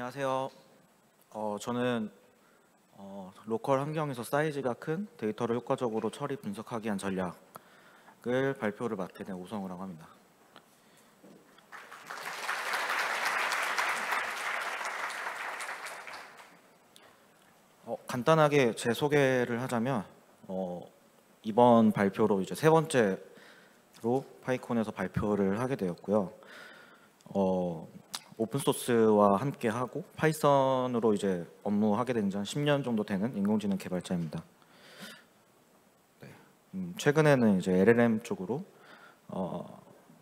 안녕하세요. 저는 로컬 환경에서 사이즈가 큰 데이터를 효과적으로 처리 분석하기 위한 전략을 발표를 맡게 된 오성우라고 합니다. 간단하게 제 소개를 하자면 이번 발표로 이제 세 번째로 파이콘에서 발표를 하게 되었고요. 오픈소스와 함께 하고 파이썬으로 이제 업무하게 된 지 한 10년 정도 되는 인공지능 개발자입니다. 최근에는 이제 LLM 쪽으로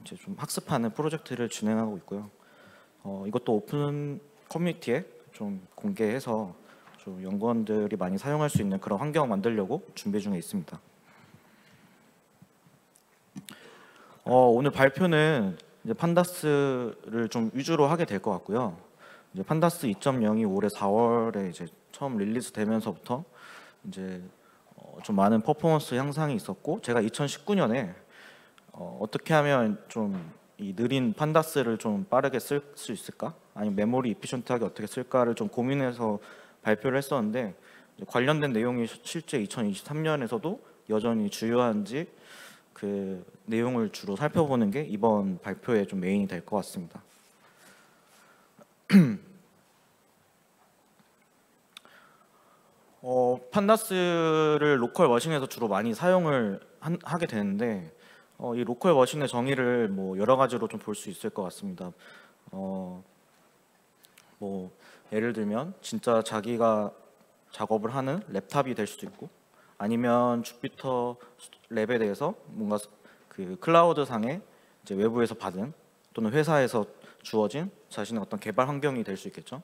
이제 좀 학습하는 프로젝트를 진행하고 있고요. 이것도 오픈 커뮤니티에 좀 공개해서 좀 연구원들이 많이 사용할 수 있는 그런 환경 만들려고 준비 중에 있습니다. 오늘 발표는 이제 판다스를 좀 위주로 하게 될 것 같고요. 이제 판다스 2.0이 올해 4월에 이제 처음 릴리즈 되면서부터 이제 좀 많은 퍼포먼스 향상이 있었고, 제가 2019년에 어떻게 하면 좀 이 느린 판다스를 좀 빠르게 쓸 수 있을까? 아니면 메모리 이피션트하게 어떻게 쓸까를 좀 고민해서 발표를 했었는데, 관련된 내용이 실제 2023년에서도 여전히 주요한지 그 내용을 주로 살펴보는 게 이번 발표의 좀 메인이 될 것 같습니다. 판다스를 로컬 머신에서 주로 많이 사용을 하게 되는데, 이 로컬 머신의 정의를 뭐 여러 가지로 좀 볼 수 있을 것 같습니다. 뭐 예를 들면 진짜 자기가 작업을 하는 랩탑이 될 수도 있고, 아니면 주피터 랩에 대해서 뭔가 그 클라우드 상에 이제 외부에서 받은 또는 회사에서 주어진 자신의 어떤 개발 환경이 될 수 있겠죠.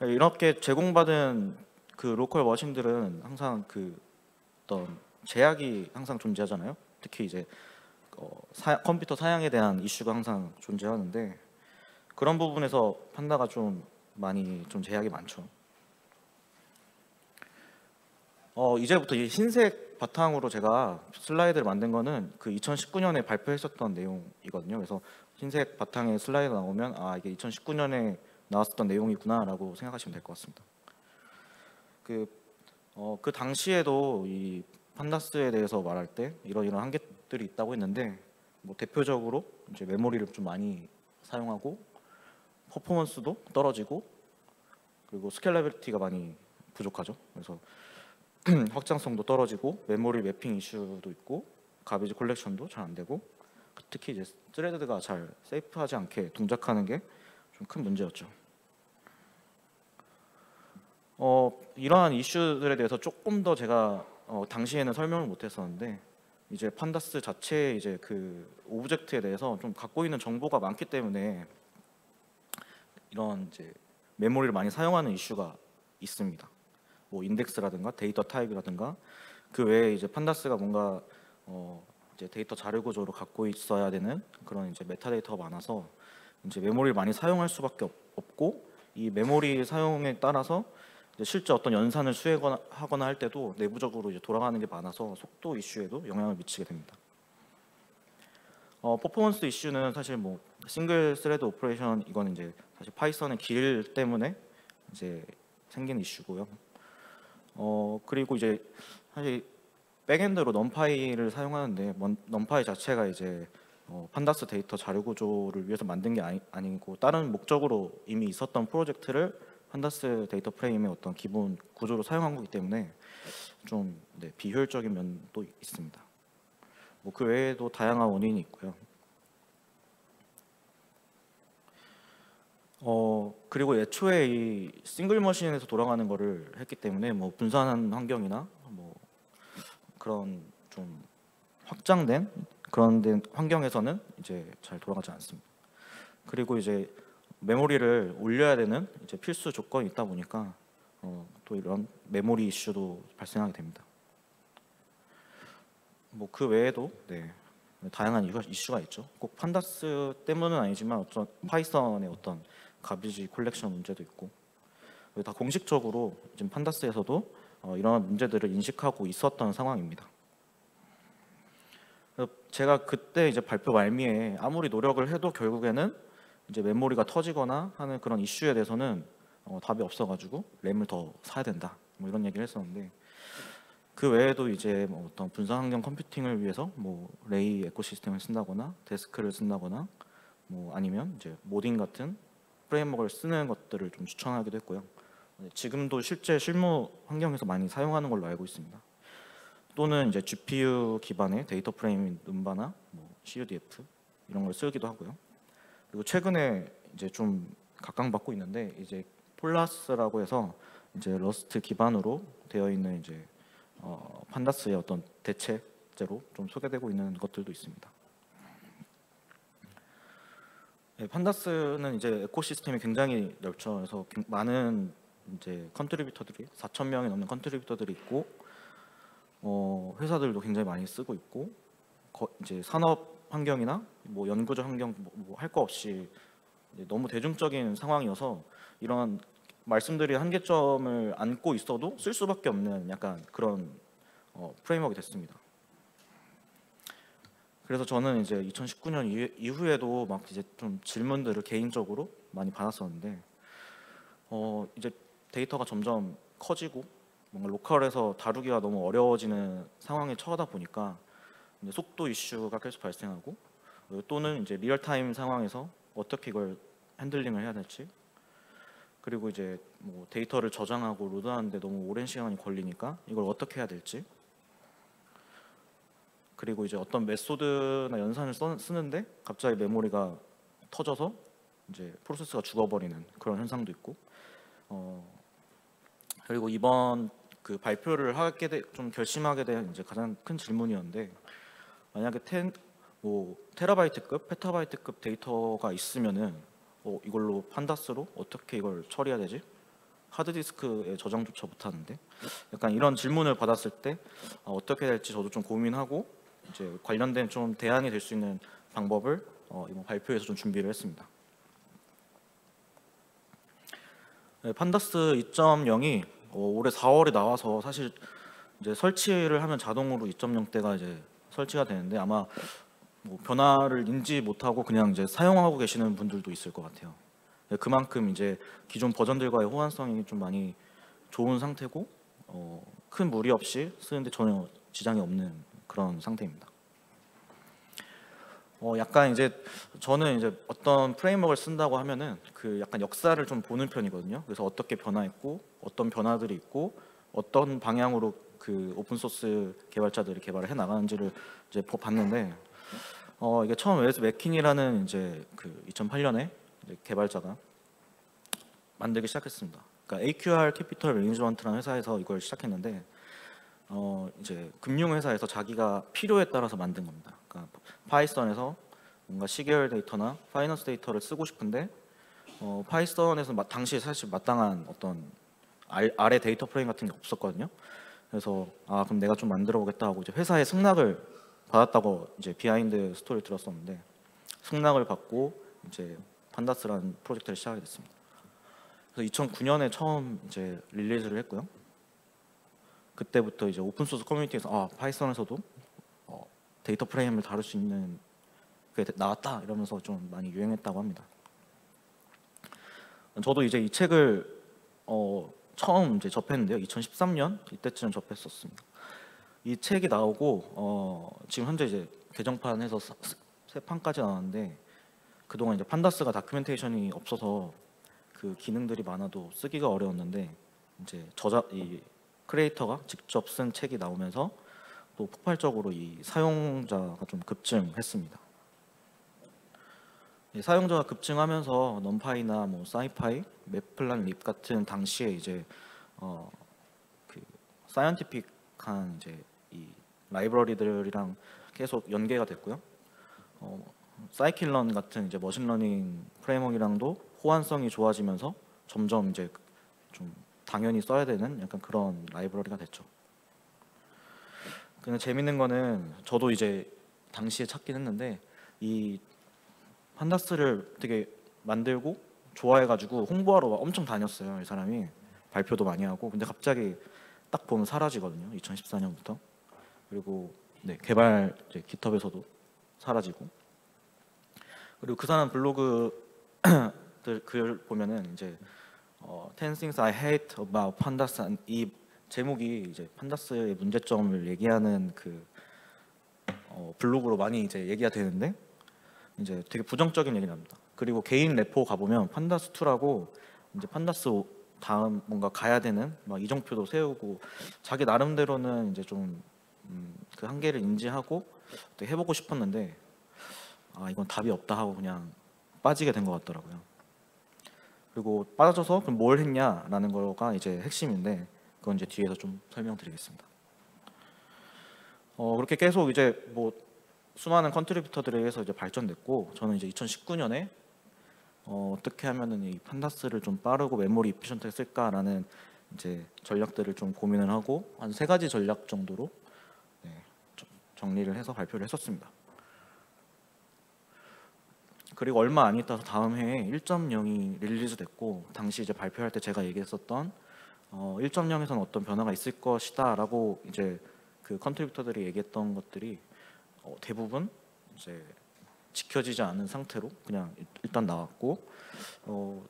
이렇게 제공받은 그 로컬 머신들은 항상 그 어떤 제약이 항상 존재하잖아요. 특히 이제 컴퓨터 사양에 대한 이슈가 항상 존재하는데, 그런 부분에서 판다가 좀 많이 좀 제약이 많죠. 이제부터 이 흰색 바탕으로 제가 슬라이드를 만든 거는 그 2019년에 발표했었던 내용이거든요. 그래서 흰색 바탕에 슬라이드 나오면 이게 2019년에 나왔었던 내용이구나라고 생각하시면 될 것 같습니다. 그 당시에도 이 판다스에 대해서 말할 때 이런 한계들이 있다고 했는데, 뭐 대표적으로 이제 메모리를 좀 많이 사용하고 퍼포먼스도 떨어지고, 그리고 스케일러빌리티가 많이 부족하죠. 그래서 확장성도 떨어지고 메모리 매핑 이슈도 있고 가베이지 콜렉션도 잘 안 되고, 특히 이제 스레드가 잘 세이프하지 않게 동작하는 게 좀 큰 문제였죠. 이러한 이슈들에 대해서 조금 더 제가 당시에는 설명을 못했었는데, 이제 판다스 자체의 이제 그 오브젝트에 대해서 좀 갖고 있는 정보가 많기 때문에 이런 이제 메모리를 많이 사용하는 이슈가 있습니다. 뭐 인덱스라든가 데이터 타입이라든가, 그 외에 이제 판다스가 뭔가 이제 데이터 자료 구조로 갖고 있어야 되는 그런 이제 메타데이터가 많아서 이제 메모리를 많이 사용할 수밖에 없고, 이 메모리 사용에 따라서 이제 실제 어떤 연산을 수행하거나 할 때도 내부적으로 이제 돌아가는 게 많아서 속도 이슈에도 영향을 미치게 됩니다. 퍼포먼스 이슈는 사실 뭐 싱글 스레드 오퍼레이션, 이거는 이제 사실 파이썬의 길 때문에 이제 생긴 이슈고요. 그리고 이제 사실 백엔드로 넘파이를 사용하는데, 넘파이 자체가 이제 판다스 데이터 자료 구조를 위해서 만든 게 아니고 다른 목적으로 이미 있었던 프로젝트를 판다스 데이터 프레임의 어떤 기본 구조로 사용한 거기 때문에 좀 비효율적인 면도 있습니다. 뭐 그 외에도 다양한 원인이 있고요. 그리고 애초에 이 싱글 머신에서 돌아가는 거를 했기 때문에 뭐 분산한 환경이나 뭐 그런 좀 확장된 그런 환경에서는 이제 잘 돌아가지 않습니다. 그리고 이제 메모리를 올려야 되는 이제 필수 조건이 있다 보니까 또 이런 메모리 이슈도 발생하게 됩니다. 뭐 그 외에도 다양한 이슈가 있죠. 꼭 판다스 때문은 아니지만 어떤 파이썬의 어떤 가비지 콜렉션 문제도 있고, 다 공식적으로 지금 판다스에서도 이런 문제들을 인식하고 있었던 상황입니다. 제가 그때 이제 발표 말미에 아무리 노력을 해도 결국에는 이제 메모리가 터지거나 하는 그런 이슈에 대해서는 답이 없어가지고 램을 더 사야 된다 뭐 이런 얘기를 했었는데, 그 외에도 이제 뭐 어떤 분산 환경 컴퓨팅을 위해서 뭐 레이 에코시스템을 쓴다거나 데스크를 쓴다거나 뭐 아니면 이제 모딩 같은 프레임워크를 쓰는 것들을 좀 추천하기도 했고요. 지금도 실제 실무 환경에서 많이 사용하는 걸로 알고 있습니다. 또는 이제 GPU 기반의 데이터 프레임 num바나 뭐 CUDF 이런 걸 쓰기도 하고요. 그리고 최근에 이제 좀 각광받고 있는데, 이제 폴라스라고 해서 이제 러스트 기반으로 되어 있는 이제 판다스의 어떤 대체제로 좀 소개되고 있는 것들도 있습니다. 네, 판다스는 이제 에코시스템이 굉장히 넓죠. 그래서 많은 이제 컨트리뷰터들이 4,000명이 넘는 컨트리뷰터들이 있고, 회사들도 굉장히 많이 쓰고 있고, 이제 산업 환경이나 뭐 연구적 환경 뭐 할 거 없이 너무 대중적인 상황이어서 이런 말씀드린 한계점을 안고 있어도 쓸 수밖에 없는 약간 그런 프레임워크가 됐습니다. 그래서 저는 이제 2019년 이후에도 막 이제 좀 질문들을 개인적으로 많이 받았었는데, 이제 데이터가 점점 커지고 뭔가 로컬에서 다루기가 너무 어려워지는 상황에 처하다 보니까 이제 속도 이슈가 계속 발생하고, 또는 이제 리얼타임 상황에서 어떻게 이걸 핸들링을 해야 될지, 그리고 이제 뭐 데이터를 저장하고 로드하는데 너무 오랜 시간이 걸리니까 이걸 어떻게 해야 될지, 그리고 이제 어떤 메소드나 연산을 쓰는데 갑자기 메모리가 터져서 이제 프로세스가 죽어버리는 그런 현상도 있고, 그리고 이번 그 발표를 좀 결심하게 된 이제 가장 큰 질문이었는데, 만약에 뭐 테라바이트급, 페타바이트급 데이터가 있으면은 이걸로 판다스로 어떻게 이걸 처리해야 되지? 하드디스크에 저장조차 못하는데, 약간 이런 질문을 받았을 때 어떻게 될지 저도 좀 고민하고 이제 관련된 좀 대안이 될 수 있는 방법을 이번 발표에서 좀 준비를 했습니다. 네, 판다스 2.0이 올해 4월에 나와서 사실 이제 설치를 하면 자동으로 2.0대가 이제 설치가 되는데, 아마 뭐 변화를 인지 못하고 그냥 이제 사용하고 계시는 분들도 있을 것 같아요. 그만큼 이제 기존 버전들과의 호환성이 좀 많이 좋은 상태고, 큰 무리 없이 쓰는데 전혀 지장이 없는 그런 상태입니다. 약간 이제 저는 이제 어떤 프레임워크를 쓴다고 하면은 그 약간 역사를 좀 보는 편이거든요. 그래서 어떻게 변화했고 어떤 변화들이 있고 어떤 방향으로 그 오픈 소스 개발자들이 개발을 해 나가는지를 이제 봤는데, 이게 처음 웨스 맥킨이라는 이제 그 2008년에 개발자가 만들기 시작했습니다. 그러니까 AQR 캐피털 매니지먼트라는 회사에서 이걸 시작했는데, 이제 금융회사에서 자기가 필요에 따라서 만든 겁니다. 그러니까 파이썬에서 뭔가 시계열 데이터나 파이낸스 데이터를 쓰고 싶은데, 파이썬에서 당시에 사실 마땅한 어떤 아래 데이터 프레임 같은 게 없었거든요. 그래서 그럼 내가 좀 만들어 보겠다 하고 이제 회사에 승낙을 받았다고 이제 비하인드 스토리를 들었었는데, 승낙을 받고 이제 판다스라는 프로젝트를 시작하게 됐습니다. 그래서 2009년에 처음 이제 릴리즈를 했고요. 그때부터 이제 오픈 소스 커뮤니티에서 파이썬에서도 데이터 프레임을 다룰 수 있는 게 나왔다 이러면서 좀 많이 유행했다고 합니다. 저도 이제 이 책을 처음 이제 접했는데요. 2013년 이때쯤 접했었습니다. 이 책이 나오고 지금 현재 이제 개정판해서 새 판까지 나왔는데, 그동안 이제 판다스가 다큐멘테이션이 없어서 그 기능들이 많아도 쓰기가 어려웠는데, 이제 이 크리에이터가 직접 쓴 책이 나오면서 또 폭발적으로 이 사용자가 좀 급증했습니다. 사용자가 급증하면서 넘파이나 뭐 사이파이, 맵플란 립 같은 당시에 이제 그 사이언티픽한 이제 이 라이브러리들이랑 계속 연계가 됐고요. 사이킬런 같은 이제 머신러닝 프레임워크랑도 호환성이 좋아지면서 점점 이제 좀 당연히 써야 되는 약간 그런 라이브러리가 됐죠. 근데 재밌는 거는 저도 이제 당시에 찾긴 했는데, 이 판다스를 되게 만들고 좋아해가지고 홍보하러 엄청 다녔어요. 이 사람이 발표도 많이 하고. 근데 갑자기 딱 보면 사라지거든요. 2014년부터. 그리고 네, 개발 이제 깃허브에서도 사라지고. 그리고 그 사람 블로그 글 보면은 이제 10 Things I Hate About Pandas. 이 제목이 이제 판다스의 문제점을 얘기하는 그 블로그로 많이 이제 얘기가 되는데 이제 되게 부정적인 얘기 납니다. 그리고 개인 레포 가보면 판다스 2라고 이제 판다스 다음 뭔가 가야 되는 막 이정표도 세우고 자기 나름대로는 이제 좀 그 한계를 인지하고 또 해보고 싶었는데 이건 답이 없다 하고 그냥 빠지게 된 것 같더라고요. 그리고 빠져서 그럼 뭘 했냐라는 거가 이제 핵심인데 그건 이제 뒤에서 좀 설명드리겠습니다. 그렇게 계속 이제 뭐 수많은 컨트리뷰터들에 의해서 이제 발전됐고 저는 이제 2019년에 어떻게 하면은 이 판다스를 좀 빠르고 메모리 이피션트하게 쓸까라는 이제 전략들을 좀 고민을 하고 한 3가지 전략 정도로 좀 정리를 해서 발표를 했었습니다. 그리고 얼마 안 있다서 다음 해에 1.0이 릴리즈 됐고 당시 이제 발표할 때 제가 얘기했었던 1.0에서는 어떤 변화가 있을 것이다라고 이제 그 컨트리뷰터들이 얘기했던 것들이 대부분 이제 지켜지지 않은 상태로 그냥 일단 나왔고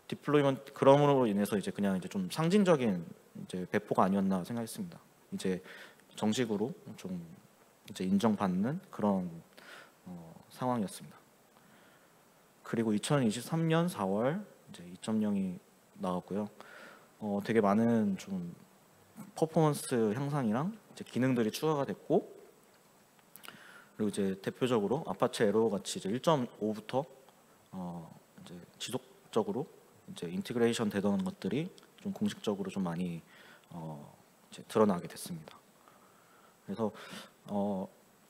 디플로이먼트 그럼으로 인해서 이제 그냥 이제 좀 상징적인 이제 배포가 아니었나 생각했습니다. 이제 정식으로 좀 이제 인정받는 그런 상황이었습니다. 그리고 2023년 4월 이제 2.0이 나왔고요. 되게 많은 좀 퍼포먼스 향상이랑 이제 기능들이 추가가 됐고 그리고 이제 대표적으로 아파체 에로 같이 이제 1.5부터 이제 지속적으로 이제 인티그레이션 되던 것들이 좀 공식적으로 좀 많이 이제 드러나게 됐습니다. 그래서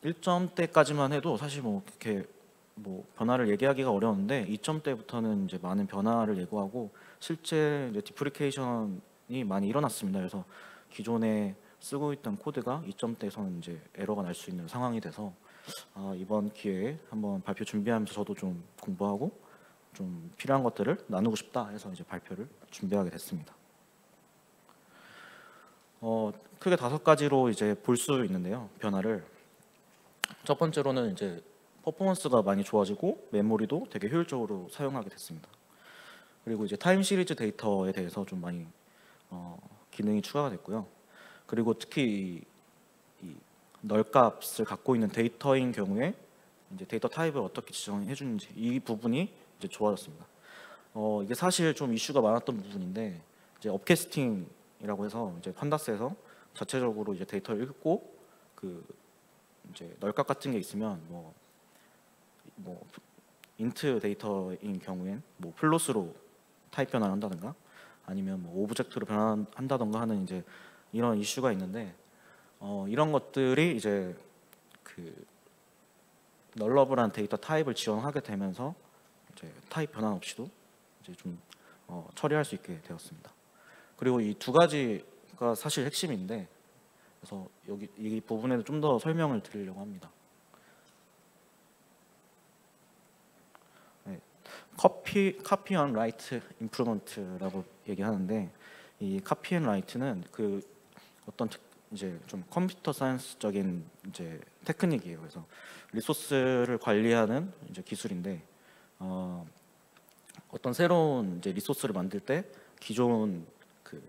1점대까지만 해도 사실 뭐 이렇게 뭐 변화를 얘기하기가 어려운데 2점대부터는 이제 많은 변화를 예고하고 실제 이제 디프리케이션이 많이 일어났습니다. 그래서 기존에 쓰고 있던 코드가 2점대에서는 이제 에러가 날 수 있는 상황이 돼서 이번 기회에 한번 발표 준비하면서 저도 좀 공부하고 좀 필요한 것들을 나누고 싶다 해서 이제 발표를 준비하게 됐습니다. 크게 5가지로 이제 볼 수 있는데요. 변화를 첫 번째로는 이제 퍼포먼스가 많이 좋아지고 메모리도 되게 효율적으로 사용하게 됐습니다. 그리고 이제 타임 시리즈 데이터에 대해서 좀 많이 기능이 추가가 됐고요. 그리고 특히 이 널값을 갖고 있는 데이터인 경우에 이제 데이터 타입을 어떻게 지정해 주는지 이 부분이 이제 좋아졌습니다. 이게 사실 좀 이슈가 많았던 부분인데 이제 업캐스팅이라고 해서 이제 판다스에서 자체적으로 이제 데이터를 읽고 그 이제 널값 같은 게 있으면 뭐 인트 데이터인 경우엔 뭐 플롯으로 타입 변환을 한다든가 아니면 뭐 오브젝트로 변환한다든가 하는 이제 이런 이슈가 있는데 이런 것들이 이제 그 널러블한 데이터 타입을 지원하게 되면서 이제 타입 변환 없이도 이제 좀 처리할 수 있게 되었습니다. 그리고 이 2가지가 사실 핵심인데 그래서 여기 이 부분에도 좀 더 설명을 드리려고 합니다. 카피 앤 라이트 임프루먼트라고 얘기하는데 이 카피 앤 라이트는 그 어떤 이제 좀 컴퓨터 사이언스적인 이제 테크닉이에요. 그래서 리소스를 관리하는 이제 기술인데 어떤 새로운 이제 리소스를 만들 때 기존 그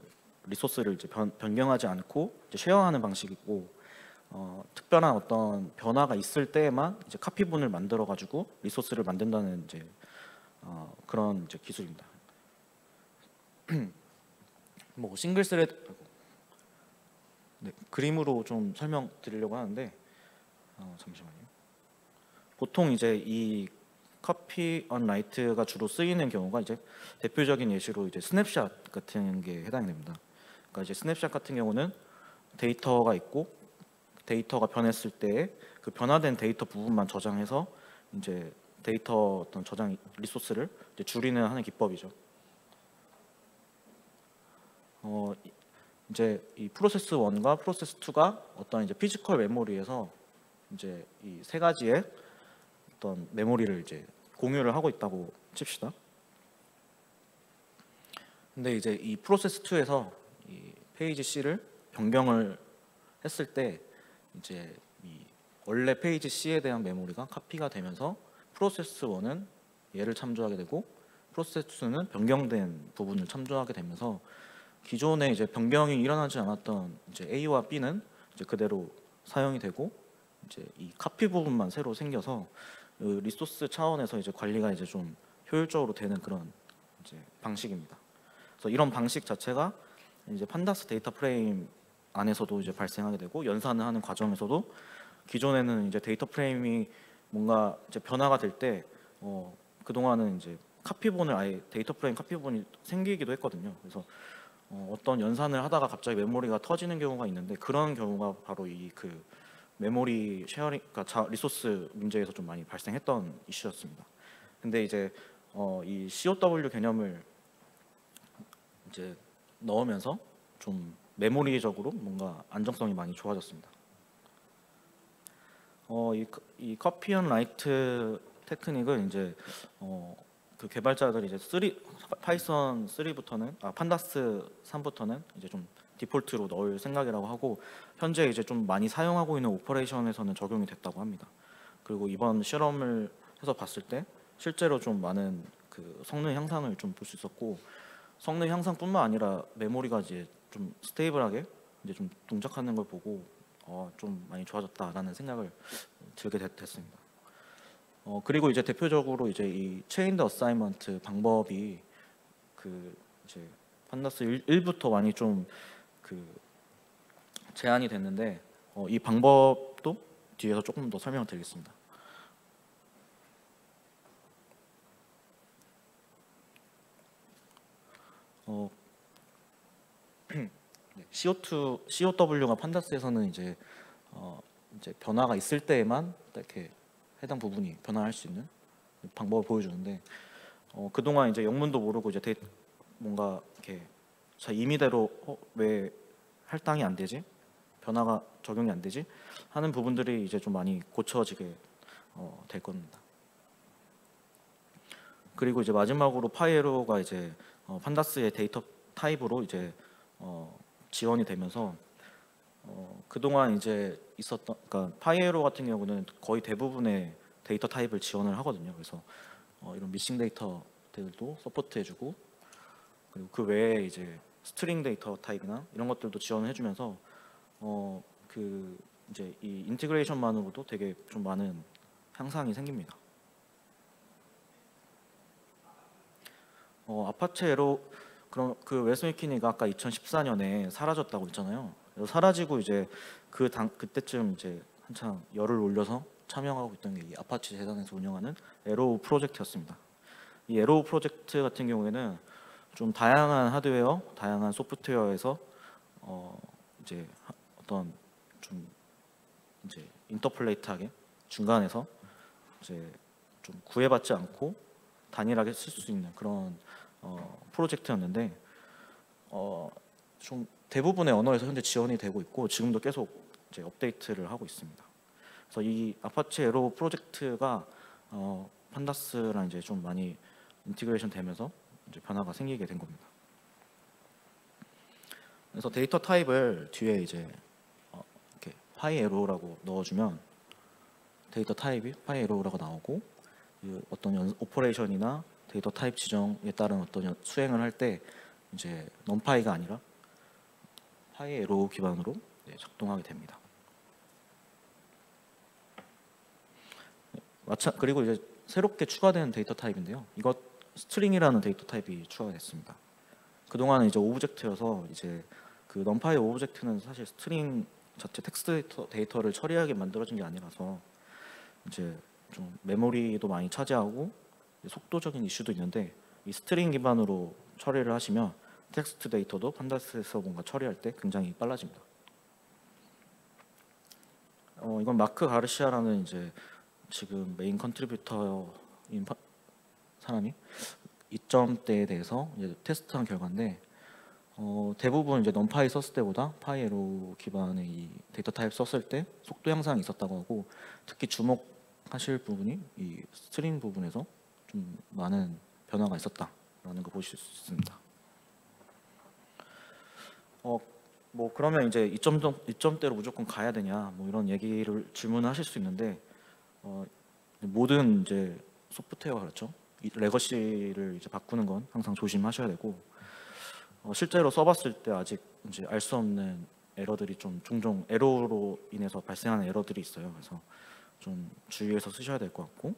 리소스를 이제 변경하지 않고 이제 쉐어하는 방식이고 특별한 어떤 변화가 있을 때에만 이제 카피분을 만들어 가지고 리소스를 만든다는 이제 그런 이제 기술입니다. 뭐 싱글 스레드 그림으로 좀 설명드리려고 하는데 잠시만요. 보통 이제 이 카피 온 라이트가 주로 쓰이는 경우가 이제 대표적인 예시로 이제 스냅샷 같은 게 해당이 됩니다. 그러니까 이제 스냅샷 같은 경우는 데이터가 있고 데이터가 변했을 때 그 변화된 데이터 부분만 저장해서 이제 데이터 어떤 저장 리소스를 이제 줄이는 하는 기법이죠. 이제 이 프로세스 1과 프로세스 2가 어떤 이제 피지컬 메모리에서 이제 이 3가지의 어떤 메모리를 이제 공유를 하고 있다고 칩시다. 근데 이제 이 프로세스 2에서 이 페이지 C를 변경을 했을 때 이제 이 원래 페이지 C에 대한 메모리가 카피가 되면서 프로세스 1은 얘를 참조하게 되고 프로세스는 변경된 부분을 참조하게 되면서 기존에 이제 변경이 일어나지 않았던 이제 A와 B는 이제 그대로 사용이 되고 이제 이 카피 부분만 새로 생겨서 그 리소스 차원에서 이제 관리가 이제 좀 효율적으로 되는 그런 이제 방식입니다. 그래서 이런 방식 자체가 이제 판다스 데이터 프레임 안에서도 이제 발생하게 되고 연산을 하는 과정에서도 기존에는 이제 데이터 프레임이 뭔가 이제 변화가 될 때 그동안은 이제 카피본을 아예 데이터 프레임 카피본이 생기기도 했거든요. 그래서 어떤 연산을 하다가 갑자기 메모리가 터지는 경우가 있는데 그런 경우가 바로 이 그 메모리 쉐어링, 그러니까 리소스 문제에서 좀 많이 발생했던 이슈였습니다. 근데 이제 이 COW 개념을 이제 넣으면서 좀 메모리적으로 뭔가 안정성이 많이 좋아졌습니다. 이 커피 앤 라이트 테크닉은 이제 그 개발자들이 이제 파이썬 3부터는 판다스 3부터는 이제 좀 디폴트로 넣을 생각이라고 하고 현재 이제 좀 많이 사용하고 있는 오퍼레이션에서는 적용이 됐다고 합니다. 그리고 이번 실험을 해서 봤을 때 실제로 좀 많은 그 성능 향상을 좀 볼 수 있었고 성능 향상뿐만 아니라 메모리가 이제 좀 스테이블하게 이제 좀 동작하는 걸 보고 좀 많이 좋아졌다라는 생각을 들게 됐습니다. 그리고 이제 대표적으로 이제 이 체인드 어사이먼트 방법이 그 이제 판다스 1부터 많이 좀 그 제한이 됐는데 이 방법도 뒤에서 조금 더 설명을 드리겠습니다. COW가 판다스에서는 이제 변화가 있을 때에만 이렇게 해당 부분이 변화할 수 있는 방법을 보여주는데 그동안 이제 영문도 모르고 이제 뭔가 이렇게 자 임의대로 왜 할당이 안 되지? 변화가 적용이 안 되지? 하는 부분들이 이제 좀 많이 고쳐지게 될 겁니다. 그리고 이제 마지막으로 파이에로가 이제 판다스의 데이터 타입으로 이제 지원이 되면서 그동안 이제 있었던 그러니까 파이에로 같은 경우는 거의 대부분의 데이터 타입을 지원을 하거든요. 그래서 이런 미싱 데이터들도 서포트해주고 그리고 그 외에 이제 스트링 데이터 타입이나 이런 것들도 지원을 해주면서 그 이제 이 인티그레이션만으로도 되게 좀 많은 향상이 생깁니다. 아파체 에로 그럼 그 웨스 맥키니가 아까 2014년에 사라졌다고 했잖아요. 사라지고 이제 그때쯤 이제 한창 열을 올려서 참여하고 있던 게 이 아파치 재단에서 운영하는 에로우 프로젝트였습니다. 이 에로우 프로젝트 같은 경우에는 좀 다양한 하드웨어, 다양한 소프트웨어에서 이제 어떤 좀 이제 인터폴레이트하게 중간에서 이제 좀 구애받지 않고 단일하게 쓸 수 있는 그런 프로젝트였는데 좀 대부분의 언어에서 현재 지원이 되고 있고 지금도 계속 이제 업데이트를 하고 있습니다. 그래서 이 아파치 에로 프로젝트가 판다스랑 이제 좀 많이 인티그레이션 되면서 이제 변화가 생기게 된 겁니다. 그래서 데이터 타입을 뒤에 이제 이렇게 파이 에로라고 넣어주면 데이터 타입이 파이 에로라고 나오고 어떤 오퍼레이션이나 데이터 타입 지정에 따른 어떤 수행을 할 때 이제 넘파이가 아니라 파이 에로 기반으로 작동하게 됩니다. 그리고 이제 새롭게 추가된 데이터 타입인데요. 이것 스트링이라는 데이터 타입이 추가가 됐습니다. 그동안은 이제 오브젝트여서 이제 그 넘파이 오브젝트는 사실 스트링 자체 텍스트 데이터를 처리하게 만들어진 게 아니라서 이제 좀 메모리도 많이 차지하고 속도적인 이슈도 있는데 이 스트링 기반으로 처리를 하시면 텍스트 데이터도 판다스에서 뭔가 처리할 때 굉장히 빨라집니다. 이건 마크 가르시아라는 이제 지금 메인 컨트리뷰터인 사람이 이점대에 대해서 이제 테스트한 결과인데 대부분 이제 넘파이 썼을 때보다 파이에로 기반의 이 데이터 타입 썼을 때 속도 향상이 있었다고 하고 특히 주목하실 부분이 이 스트링 부분에서 좀 많은 변화가 있었다라는 거 보실 수 있습니다. 뭐 그러면 이제 이점대로 무조건 가야 되냐 뭐 이런 얘기를 질문을 하실 수 있는데 모든 이제 소프트웨어가 그렇죠. 이 레거시를 이제 바꾸는 건 항상 조심하셔야 되고, 실제로 써봤을 때 아직 이제 알 수 없는 에러들이 좀 종종 에러로 인해서 발생하는 에러들이 있어요. 그래서 좀 주의해서 쓰셔야 될 것 같고,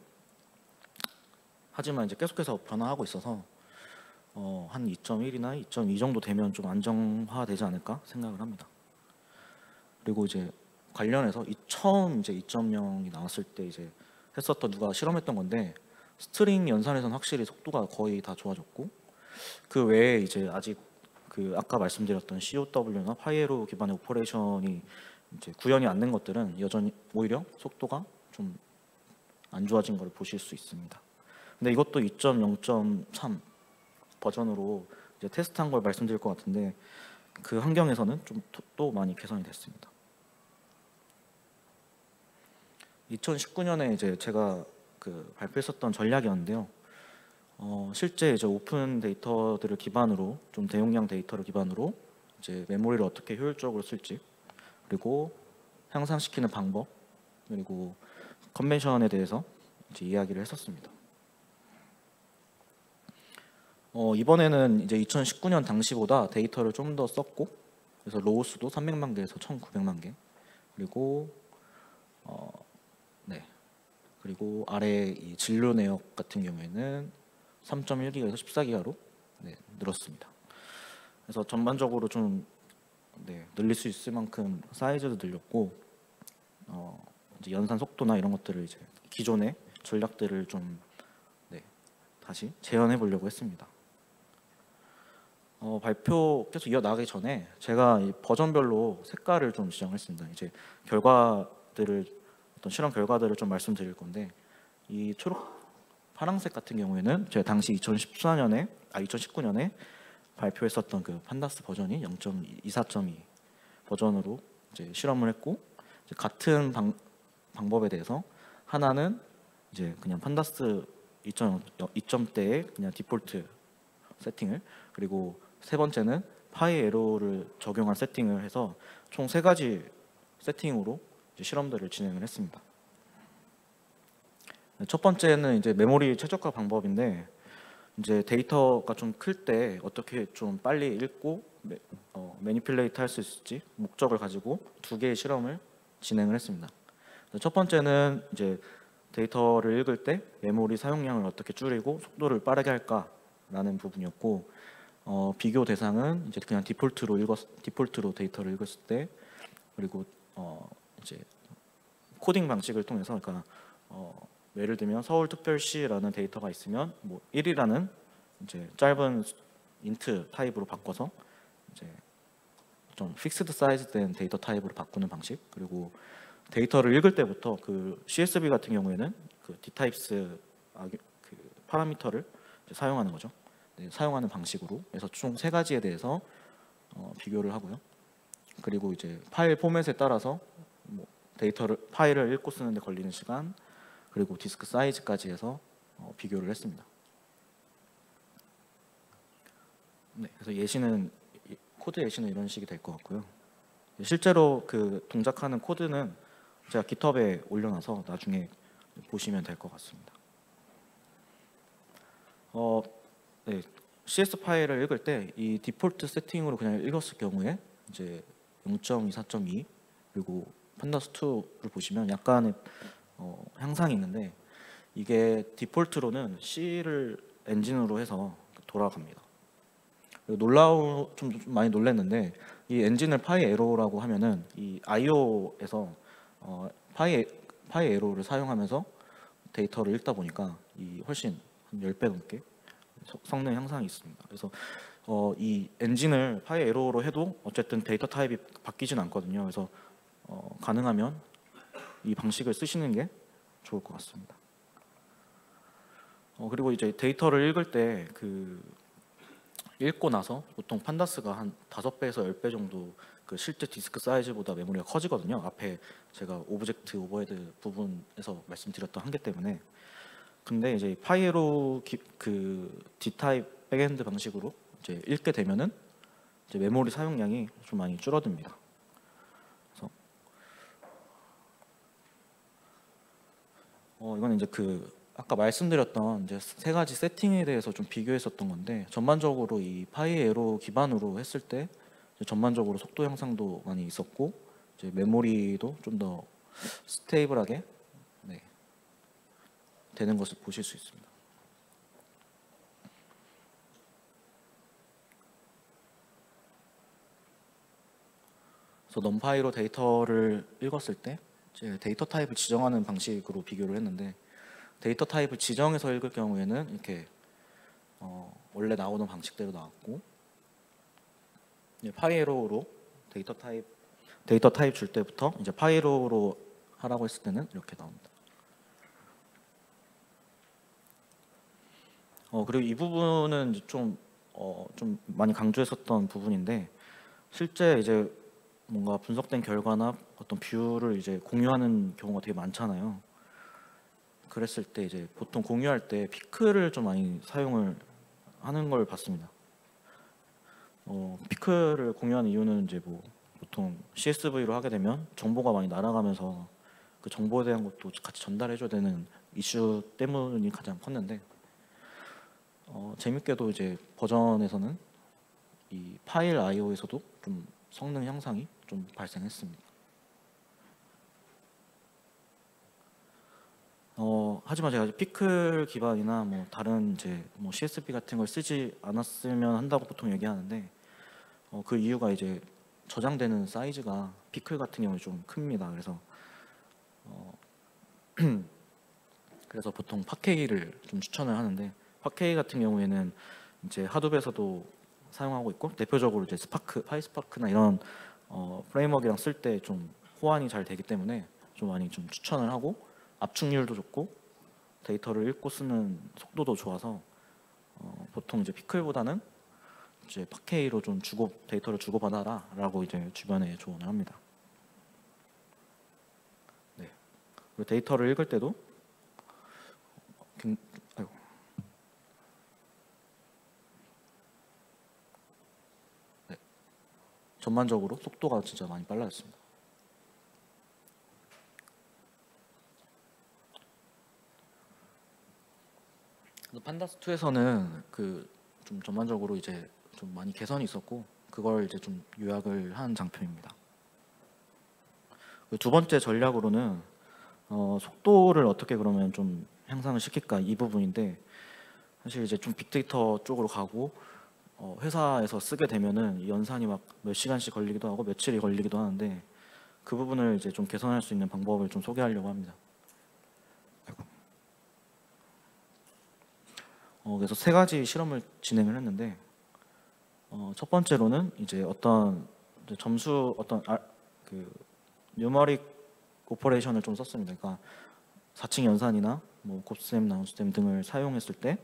하지만 이제 계속해서 변화하고 있어서 한 2.1이나 2.2 정도 되면 좀 안정화되지 않을까 생각을 합니다. 그리고 이제 관련해서 처음 이제 2.0이 나왔을 때 이제 했었던, 누가 실험했던 건데, 스트링 연산에서는 확실히 속도가 거의 다 좋아졌고, 그 외에 이제 아직 그 아까 말씀드렸던 COW나 파이에로 기반의 오퍼레이션이 이제 구현이 안 된 것들은 여전히 오히려 속도가 좀 안 좋아진 걸 보실 수 있습니다. 근데 이것도 2.0.3 버전으로 이제 테스트한 걸 말씀드릴 것 같은데, 그 환경에서는 좀 또 많이 개선이 됐습니다. 2019년에 이제 제가 그 발표했었던 전략이었는데요. 실제 이제 오픈 데이터들을 기반으로, 좀 대용량 데이터를 기반으로 이제 메모리를 어떻게 효율적으로 쓸지, 그리고 향상시키는 방법, 그리고 컨벤션에 대해서 이제 이야기를 했었습니다. 이번에는 이제 2019년 당시보다 데이터를 좀 더 썼고, 그래서 로우 수도 300만 개에서 1,900만 개, 그리고 그리고 아래 이 진로 내역 같은 경우에는 3.1기가에서 14기가로 늘었습니다. 그래서 전반적으로 좀 늘릴 수 있을 만큼 사이즈도 늘렸고, 이제 연산 속도나 이런 것들을 이제 기존의 전략들을 좀 다시 재현해 보려고 했습니다. 발표 계속 이어나가기 전에 제가 이 버전별로 색깔을 좀 지정했습니다. 이제 결과들을, 어떤 실험 결과들을 좀 말씀드릴 건데, 이 초록 파란색 같은 경우에는 제가 당시 2019년에 발표했었던 그 판다스 버전이 0.24.2 버전으로 이제 실험을 했고, 이제 같은 방법에 대해서 하나는 이제 그냥 판다스 2.0대의 그냥 디폴트 세팅을, 그리고 세 번째는 파이 에로를 적용한 세팅을 해서 총 3가지 세팅으로 이제 실험들을 진행을 했습니다. 첫 번째는 이제 메모리 최적화 방법인데, 이제 데이터가 좀 클 때 어떻게 좀 빨리 읽고 매니플레이트 할 수 있을지 목적을 가지고 2개의 실험을 진행을 했습니다. 첫 번째는 이제 데이터를 읽을 때 메모리 사용량을 어떻게 줄이고 속도를 빠르게 할까라는 부분이었고, 비교 대상은 이제 그냥 디폴트로 데이터를 읽었을 때, 그리고 이제 코딩 방식을 통해서, 그러니까 예를 들면 서울특별시라는 데이터가 있으면 뭐 1이라는 이제 짧은 인트 타입으로 바꿔서 이제 좀 픽스드 사이즈 된 데이터 타입으로 바꾸는 방식, 그리고 데이터를 읽을 때부터 그 CSV 같은 경우에는 그 dtypes 그 파라미터를 사용하는 거죠. 사용하는 방식으로 해서 총 3가지에 대해서 비교를 하고요. 그리고 이제 파일 포맷에 따라서 뭐 파일을 읽고 쓰는데 걸리는 시간, 그리고 디스크 사이즈까지 해서 비교를 했습니다. 그래서 코드 예시는 이런 식이 될 것 같고요. 실제로 그 동작하는 코드는 제가 깃허브에 올려놔서 나중에 보시면 될 것 같습니다. CS 파일을 읽을 때 이 디폴트 세팅으로 그냥 읽었을 경우에 이제 0.24.2 그리고 판다스 2를 보시면 약간의 향상이 있는데, 이게 디폴트로는 C를 엔진으로 해서 돌아갑니다. 좀 많이 놀랐는데, 이 엔진을 파이 에로라고 하면은 이 IO에서 파이 에로를 사용하면서 데이터를 읽다 보니까 이 훨씬 한 10배 넘게 성능 향상이 있습니다. 그래서 이 엔진을 파이 에로로 해도 어쨌든 데이터 타입이 바뀌진 않거든요. 그래서 가능하면 이 방식을 쓰시는 게 좋을 것 같습니다. 그리고 이제 데이터를 읽을 때 읽고 나서 보통 판다스가 한 5배에서 10배 정도 그 실제 디스크 사이즈보다 메모리가 커지거든요. 앞에 제가 오브젝트 오버헤드 부분에서 말씀드렸던 한계 때문에. 근데 이제 파이에로 그 D타입 백엔드 방식으로 이제 읽게 되면은 이제 메모리 사용량이 좀 많이 줄어듭니다. 그래서 이거는 이제 그 아까 말씀드렸던 이제 세 가지 세팅에 대해서 좀 비교했었던 건데, 전반적으로 이 파이 에로 기반으로 했을 때 이제 전반적으로 속도 향상도 많이 있었고, 이제 메모리도 좀 더 스테이블하게 네, 되는 것을 보실 수 있습니다. 그래서 넘파이로 데이터를 읽었을 때 이제 데이터 타입을 지정하는 방식으로 비교를 했는데, 데이터 타입을 지정해서 읽을 경우에는 이렇게 원래 나오는 방식대로 나왔고, 파이에로로 데이터 타입 줄 때부터 이제 파이에로로 하라고 했을 때는 이렇게 나옵니다. 그리고 이 부분은 좀 많이 강조했었던 부분인데, 실제 이제 뭔가 분석된 결과나 어떤 뷰를 이제 공유하는 경우가 되게 많잖아요. 그랬을 때 이제 보통 공유할 때 피클을 좀 많이 사용을 하는 걸 봤습니다. 피클을 공유하는 이유는 이제 뭐 보통 CSV로 하게 되면 정보가 많이 날아가면서 그 정보에 대한 것도 같이 전달해줘야 되는 이슈 때문이 가장 컸는데, 재밌게도 이제 버전에서는 이 파일 I/O에서도 좀 성능 향상이 좀 발생했습니다. 하지만 제가 피클 기반이나 뭐 다른 이제 뭐 CSV 같은 걸 쓰지 않았으면 한다고 보통 얘기하는데, 그 이유가 이제 저장되는 사이즈가 피클 같은 경우에 좀 큽니다. 그래서 보통 팟케이를 좀 추천을 하는데, 팟케이 같은 경우에는 이제 하둡에서도 사용하고 있고, 대표적으로 이제 파이스파크나 이런 프레임워크랑 쓸 때 좀 호환이 잘 되기 때문에 좀 많이 좀 추천을 하고, 압축률도 좋고 데이터를 읽고 쓰는 속도도 좋아서 보통 이제 피클보다는 이제 팟케이로 좀 데이터를 주고받아라라고 이제 주변에 조언을 합니다. 네. 그리고 데이터를 읽을 때도 네. 전반적으로 속도가 진짜 많이 빨라졌습니다. 판다스 2에서는 그 좀 전반적으로 이제 좀 많이 개선이 있었고, 그걸 이제 좀 요약을 한 장편입니다. 두 번째 전략으로는 속도를 어떻게 그러면 좀 향상을 시킬까, 이 부분인데, 사실 이제 좀 빅데이터 쪽으로 가고 회사에서 쓰게 되면은 연산이 막 몇 시간씩 걸리기도 하고 며칠이 걸리기도 하는데, 그 부분을 이제 좀 개선할 수 있는 방법을 좀 소개하려고 합니다. 그래서 세 가지 실험을 진행을 했는데, 첫 번째로는 이제 어떤 이제 그 뉴머릭 오퍼레이션을 좀 썼습니다. 그러니까 4층 연산이나 뭐 곱셈, 나눗셈 등을 사용했을 때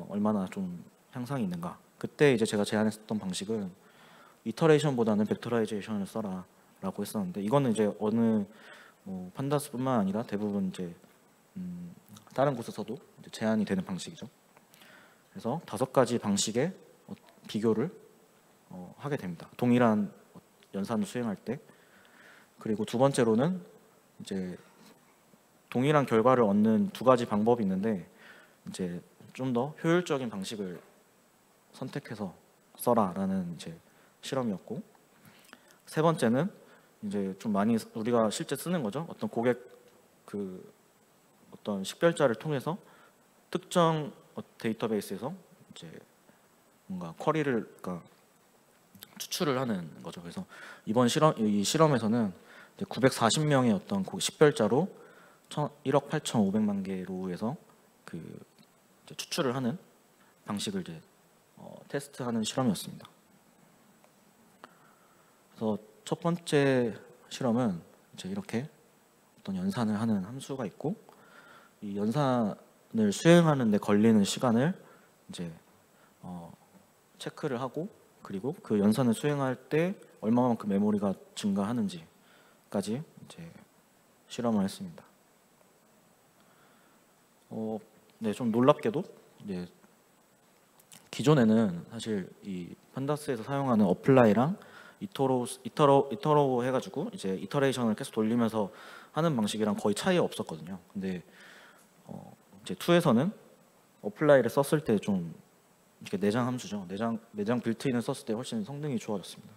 얼마나 좀 향상이 있는가. 그때 이제 제가 제안했었던 방식은 이터레이션보다는 벡터라이제이션을 써라라고 했었는데, 이거는 이제 어느 뭐 판다스뿐만 아니라 대부분 이제 다른 곳에서도 이제 제안이 되는 방식이죠. 그래서 5가지 방식의 비교를 하게 됩니다. 동일한 연산을 수행할 때. 그리고 두 번째로는 이제 동일한 결과를 얻는 2가지 방법이 있는데, 이제 좀 더 효율적인 방식을 선택해서 써라라는 이제 실험이었고, 세 번째는 이제 좀 많이 우리가 실제 쓰는 거죠. 어떤 고객 어떤 식별자를 통해서 특정 데이터베이스에서 이제 뭔가 그러니까 추출을 하는 거죠. 그래서 이 실험에서는 940명의 어떤 식별자로 1억 8,500만 개로 해서 이제 추출을 하는 방식을 이제 테스트하는 실험이었습니다. 그래서 첫 번째 실험은 이제 이렇게 어떤 연산을 하는 함수가 있고, 이 연산을 수행하는 데 걸리는 시간을 이제 체크를 하고, 그리고 그 연산을 수행할 때 얼마만큼 메모리가 증가하는지까지 이제 실험을 했습니다. 네, 좀 놀랍게도 이제 기존에는 사실 이 판다스에서 사용하는 어플라이랑 이터로 해가지고 이제 이터레이션을 계속 돌리면서 하는 방식이랑 거의 차이 없었거든요. 근데 이제 2에서는 어플라이를 썼을 때 좀 이렇게 내장 함수죠. 내장 빌트인을 썼을 때 훨씬 성능이 좋아졌습니다.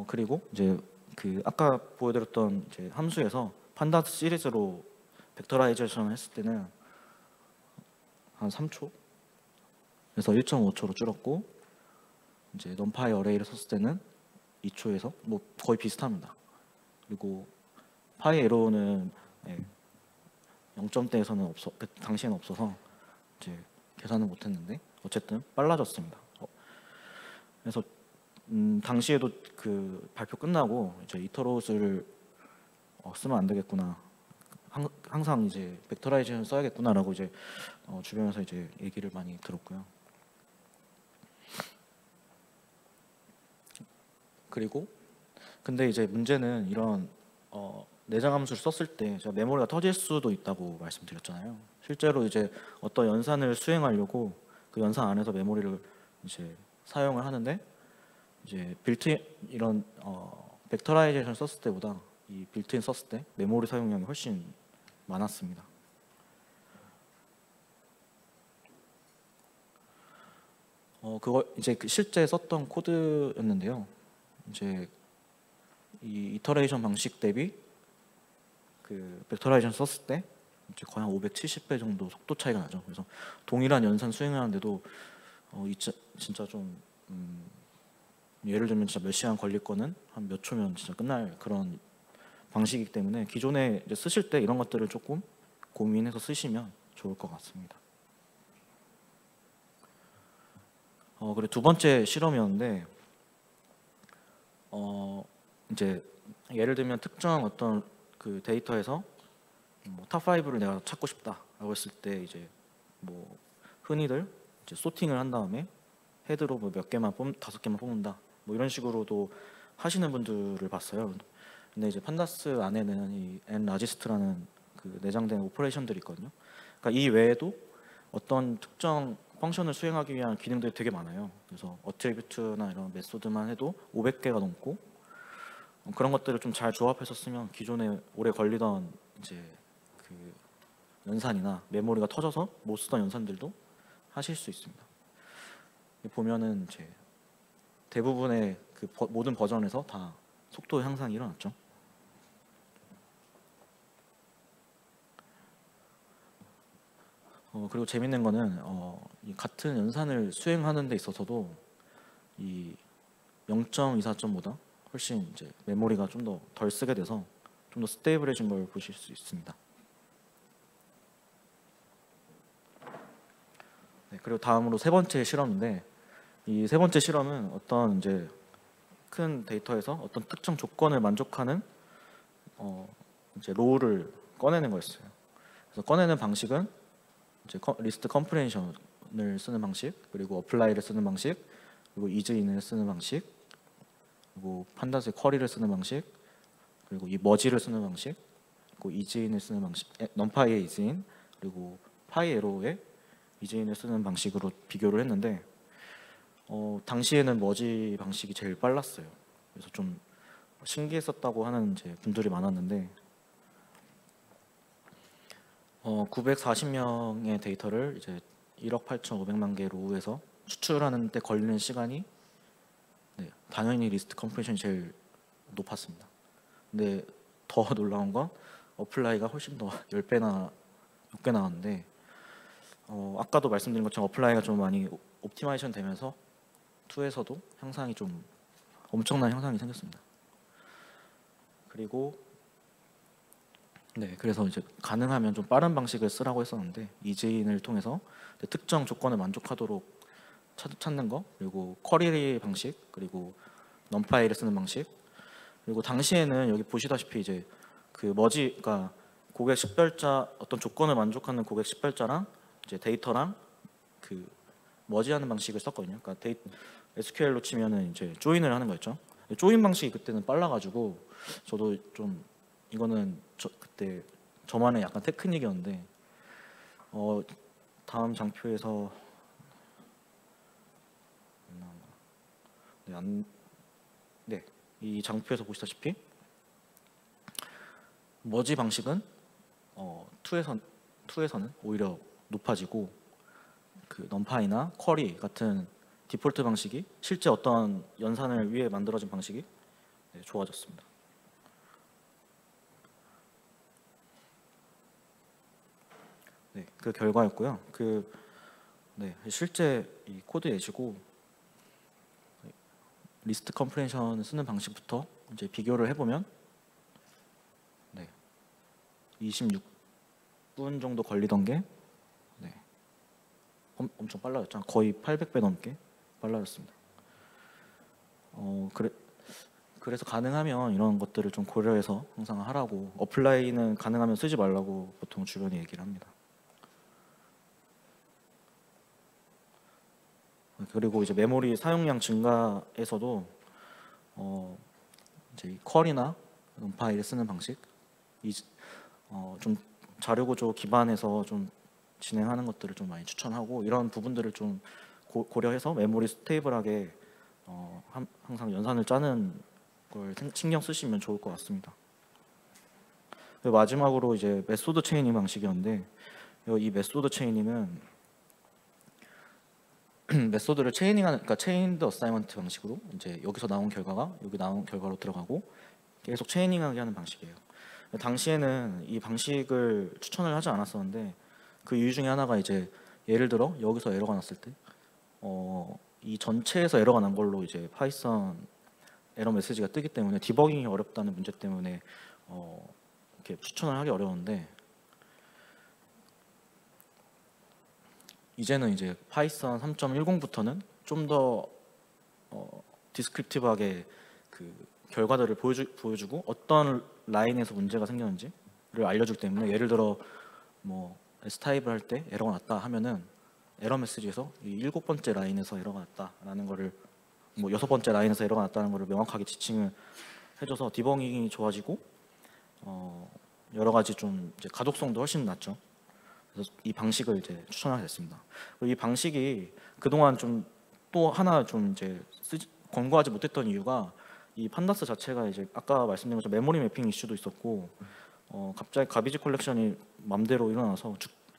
그리고 이제 그 아까 보여드렸던 이제 함수에서 판다스 시리즈로 벡터라이제이션을 했을 때는 한 3초 그래서 1.5초로 줄었고, 이제 넘파이 어레이를 썼을 때는 2초에서 뭐 거의 비슷합니다. 그리고 파이 에러는 0점대에서는 당시에는 없어서 이제 계산을 못했는데 어쨌든 빨라졌습니다. 그래서 당시에도 그 발표 끝나고 이제 이터롯을 쓰면 안 되겠구나, 항상 이제 벡터라이제이션 써야겠구나라고 이제 주변에서 이제 얘기를 많이 들었고요. 그리고 근데 이제 문제는 이런 내장 함수를 썼을 때 제가 메모리가 터질 수도 있다고 말씀드렸잖아요. 실제로 이제 어떤 연산을 수행하려고 그 연산 안에서 메모리를 이제 사용을 하는데, 이제 빌트인 이런 벡터라이제이션 썼을 때보다 이 빌트인 썼을 때 메모리 사용량이 훨씬 많았습니다. 그거 이제 그 실제 썼던 코드였는데요. 이제 이 이터레이션 방식 대비 그 벡터라이제이션 썼을 때 이제 거의 한 570배 정도 속도 차이가 나죠. 그래서 동일한 연산 수행하는데도 진짜 좀 예를 들면 진짜 몇 시간 걸릴 거는 한 몇 초면 진짜 끝날 그런 방식이기 때문에 기존에 이제 쓰실 때 이런 것들을 조금 고민해서 쓰시면 좋을 것 같습니다. 그리고 두 번째 실험이었는데, 이제 예를 들면 특정 어떤 그 데이터에서 뭐 탑5를 내가 찾고 싶다라고 했을 때 이제 뭐 흔히들 이제 소팅을 한 다음에 헤드로 뭐 몇 개만 5개만 뽑는다, 뭐 이런 식으로도 하시는 분들을 봤어요. 근데 이제 판다스 안에는 이 nRegist라는 그 내장된 오퍼레이션들이 있거든요. 그러니까 이 외에도 어떤 특정 펑션을 수행하기 위한 기능들이 되게 많아요. 그래서 어트리뷰트나 이런 메소드만 해도 500개가 넘고, 그런 것들을 좀 잘 조합해서 쓰면 기존에 오래 걸리던 이제 그 연산이나 메모리가 터져서 못 쓰던 연산들도 하실 수 있습니다. 보면은 이제 대부분의 그 모든 버전에서 다 속도 향상이 일어났죠. 그리고 재밌는 거는 이 같은 연산을 수행하는 데 있어서도 이 0.24점보다 훨씬 이제 메모리가 좀 더 덜 쓰게 돼서 좀 더 스테이블해진 걸 보실 수 있습니다. 네, 그리고 다음으로 세 번째 실험인데, 이 세 번째 실험은 어떤 이제 큰 데이터에서 어떤 특정 조건을 만족하는 이제 로우를 꺼내는 거였어요. 그래서 꺼내는 방식은 이제 리스트 컴프레hension을 쓰는 방식, 그리고 어플라이를 쓰는 방식, 그리고 이즈인을 쓰는 방식, 그리고 판다스의 쿼리를 쓰는 방식, 그리고 이 머지를 쓰는 방식, 그리고 이즈인을 쓰는 방식, 넘파이의 이즈인, 그리고 파이 에로의 이즈인을 쓰는 방식으로 비교를 했는데, 당시에는 머지 방식이 제일 빨랐어요. 그래서 좀 신기했었다고 하는 이제 분들이 많았는데, 940명의 데이터를 이제 1억 8,500만 개 로우에서 추출하는 데 걸리는 시간이 당연히 리스트 컴프레션이 제일 높았습니다. 근데 더 놀라운 건 어플라이가 훨씬 더 10배나 높게 나왔는데, 아까도 말씀드린 것처럼 어플라이가 좀 많이 옵티마이션 되면서 2에서도 향상이 좀 엄청난 향상이 생겼습니다. 그리고 그래서 이제 가능하면 좀 빠른 방식을 쓰라고 했었는데, 이즈인을 통해서 특정 조건을 만족하도록 찾는 거, 그리고 쿼리 방식, 그리고 넘파이를 쓰는 방식, 그리고 당시에는 여기 보시다시피 이제 그 머지가 고객 식별자, 어떤 조건을 만족하는 고객 식별자랑 이제 데이터랑 그 머지하는 방식을 썼거든요. 그러니까 SQL로 치면은 이제 조인을 하는 거였죠. 조인 방식이 그때는 빨라가지고 저도 좀 이거는 그때 저만의 약간 테크닉이었는데, 다음 장표에서 이 장표에서 보시다시피 머지 방식은 2에서 2에서는 오히려 높아지고 그 넘파이나 쿼리 같은 디폴트 방식이 실제 어떤 연산을 위해 만들어진 방식이 좋아졌습니다. 네, 그 결과였고요. 실제 이 코드 예시고 리스트 컴프레션을 쓰는 방식부터 이제 비교를 해보면 26분 정도 걸리던 게 엄청 빨라졌죠. 거의 800배 넘게 빨라졌습니다. 그래서 가능하면 이런 것들을 좀 고려해서 항상 하라고, 어플라이는 가능하면 쓰지 말라고 보통 주변에 얘기를 합니다. 그리고 이제 메모리 사용량 증가에서도 이제 이 쿼리나 numPy를 쓰는 방식, 좀 자료 구조 기반에서 좀 진행하는 것들을 좀 많이 추천하고, 이런 부분들을 좀 고려해서 메모리 스테이블하게 항상 연산을 짜는 걸 신경 쓰시면 좋을 것 같습니다. 마지막으로 이제 메소드 체이닝 방식이었는데, 이 메소드 체이닝은 메소드를 체이닝하는, 그러니까 체인드 어사이먼트 방식으로 이제 여기서 나온 결과가 여기 나온 결과로 들어가고 계속 체이닝하게 하는 방식이에요. 당시에는 이 방식을 추천을 하지 않았었는데, 그 이유 중에 하나가 이제 예를 들어 여기서 에러가 났을 때 이 전체에서 에러가 난 걸로 이제 파이썬 에러 메시지가 뜨기 때문에 디버깅이 어렵다는 문제 때문에 이렇게 추천을 하기 어려운데, 이제는 이제 파이썬 3.10부터는 좀 더 디스크립티브하게 그 결과들을 보여주고 어떤 라인에서 문제가 생겼는지를 알려주기 때문에, 예를 들어 뭐 S타입을 할 때 에러가 났다 하면은 에러 메시지에서 이 7번째 라인에서 에러가 났다라는 거를, 뭐 6번째 라인에서 에러가 났다는 거를 명확하게 지칭을 해줘서 디버깅이 좋아지고 여러 가지 좀 이제 가독성도 훨씬 낮죠. 그래서 이 방식을 이제 추천하게 됐습니다. 그리고 이 방식이 그동안 좀 또 하나 좀 이제 권고하지 못했던 이유가, 이 판다스 자체가 이제 아까 말씀드린 것처럼 메모리 매핑 이슈도 있었고, 갑자기 가비지 컬렉션이 맘대로 일어나서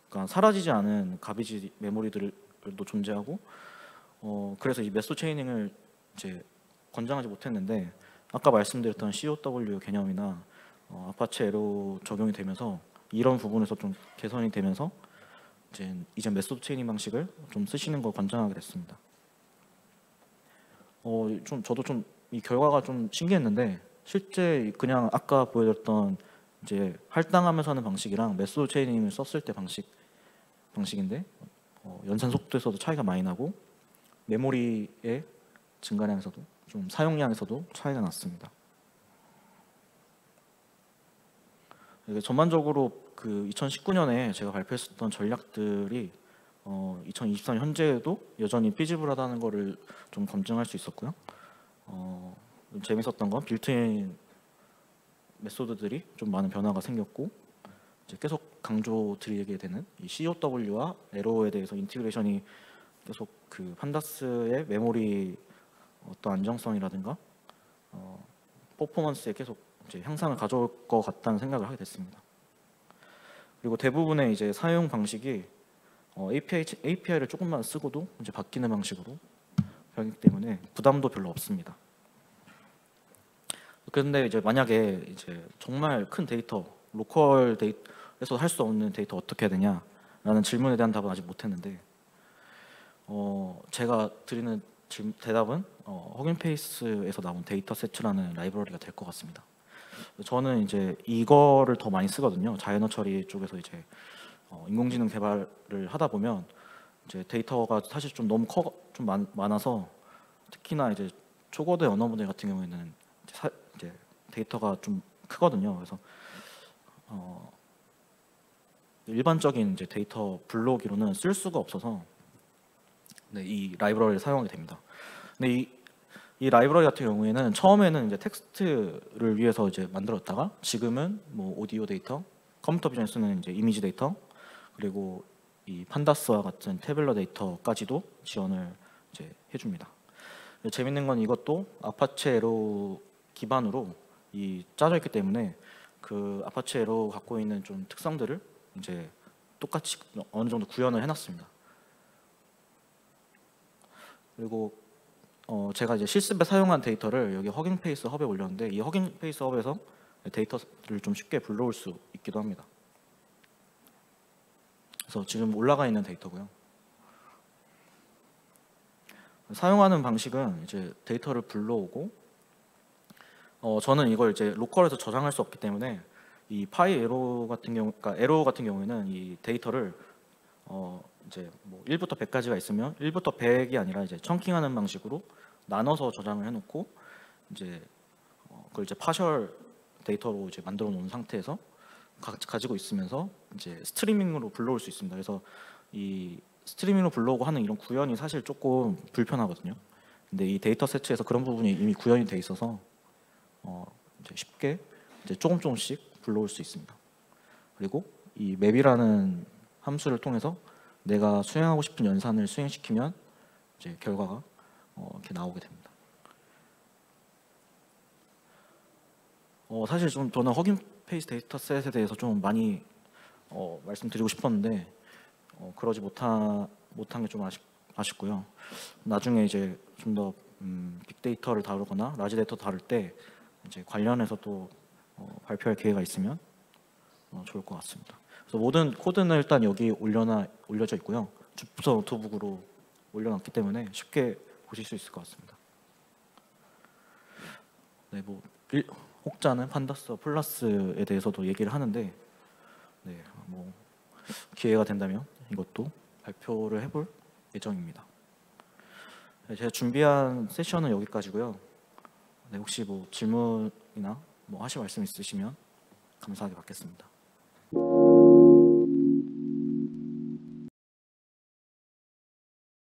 그러니까 사라지지 않은 가비지 메모리들도 존재하고, 그래서 이 메소 체이닝을 이제 권장하지 못했는데, 아까 말씀드렸던 COW 개념이나 아파체 에로 적용이 되면서 이런 부분에서 좀 개선이 되면서 이제 메소드 체이닝 방식을 좀 쓰시는 걸 권장하게 됐습니다. 저도 좀 이 결과가 좀 신기했는데, 실제 그냥 아까 보여드렸던 이제 할당하면서 하는 방식이랑 메소드 체이닝을 썼을 때 방식인데 연산 속도에서도 차이가 많이 나고, 메모리의 증가량에서도 좀 사용량에서도 차이가 났습니다. 전반적으로 그 2019년에 제가 발표했었던 전략들이 2023년 현재에도 여전히 피지블하다는 거를 좀 검증할 수 있었고요. 재밌었던 건 빌트인 메소드들이 좀 많은 변화가 생겼고, 이제 계속 강조드리게 되는 이 COW와 에로에 대해서 인티그레이션이 계속 그 판다스의 메모리 어떤 안정성이라든가 퍼포먼스에 계속 이제 향상을 가져올 것 같다는 생각을 하게 됐습니다. 그리고 대부분의 이제 사용 방식이 API를 조금만 쓰고도 이제 바뀌는 방식으로 하기 때문에 부담도 별로 없습니다. 그런데 이제 만약에 이제 정말 큰 데이터, 로컬 데이터에서 할 수 없는 데이터 어떻게 해야 되냐라는 질문에 대한 답은 아직 못했는데, 제가 드리는 대답은 허긴페이스에서 나온 데이터세트라는 라이브러리가 될 것 같습니다. 저는 이제 이거를 더 많이 쓰거든요. 자연어 처리 쪽에서 이제 인공지능 개발을 하다 보면 이제 데이터가 사실 좀 너무 좀 많아서, 특히나 이제 초거대 언어 모델 같은 경우에는 이제 데이터가 좀 크거든요. 그래서 일반적인 이제 데이터 블록으로는 쓸 수가 없어서 이 라이브러리를 사용하게 됩니다. 근데 이 라이브러리 같은 경우에는 처음에는 이제 텍스트를 위해서 이제 만들었다가, 지금은 뭐 오디오 데이터, 컴퓨터 비전에 쓰는 이제 이미지 데이터, 그리고 이 판다스와 같은 태블러 데이터까지도 지원을 이제 해줍니다. 재밌는 건 이것도 아파체 에로 기반으로 짜져 있기 때문에 그 아파체 에로 갖고 있는 좀 특성들을 이제 똑같이 어느 정도 구현을 해놨습니다. 그리고 제가 이제 실습에 사용한 데이터를 여기 허깅페이스 헙에 올렸는데 이 허깅페이스 헙에서 데이터를 좀 쉽게 불러올 수 있기도 합니다. 그래서 지금 올라가 있는 데이터고요. 사용하는 방식은 이제 데이터를 불러오고 저는 이걸 이제 로컬에서 저장할 수 없기 때문에 이 파이 에로 같은 경우, 그러니까 에로 같은 경우에는 이 데이터를 이제 뭐 1부터 100까지가 있으면 1부터 100이 아니라 이제 청킹하는 방식으로 나눠서 저장을 해놓고 이제 그걸 이제 파셜 데이터로 이제 만들어 놓은 상태에서 가지고 있으면서 이제 스트리밍으로 불러올 수 있습니다. 그래서 이 스트리밍으로 불러오고 하는 이런 구현이 사실 조금 불편하거든요. 근데 이 데이터 세트에서 그런 부분이 이미 구현이 돼 있어서 이제 쉽게 이제 조금씩 불러올 수 있습니다. 그리고 이 맵이라는 함수를 통해서 내가 수행하고 싶은 연산을 수행시키면 이제 결과가 이렇게 나오게 됩니다. 사실 좀 저는 허깅페이스 데이터셋에 대해서 좀 많이 말씀드리고 싶었는데 그러지 못한 게 좀 아쉽고요. 나중에 이제 좀 더 빅데이터를 다루거나 라지 데이터 다룰 때 이제 관련해서 또 발표할 기회가 있으면 좋을 것 같습니다. 그래서 모든 코드는 일단 여기 올려져 있고요. 주부서 노트북으로 올려놨기 때문에 쉽게 보실 수 있을 것 같습니다. 네, 뭐 혹자는 판다스 플러스에 대해서도 얘기를 하는데, 네, 뭐 기회가 된다면 이것도 발표를 해볼 예정입니다. 네, 제가 준비한 세션은 여기까지고요. 네, 혹시 뭐 질문이나 뭐 하실 말씀 있으시면 감사하게 받겠습니다.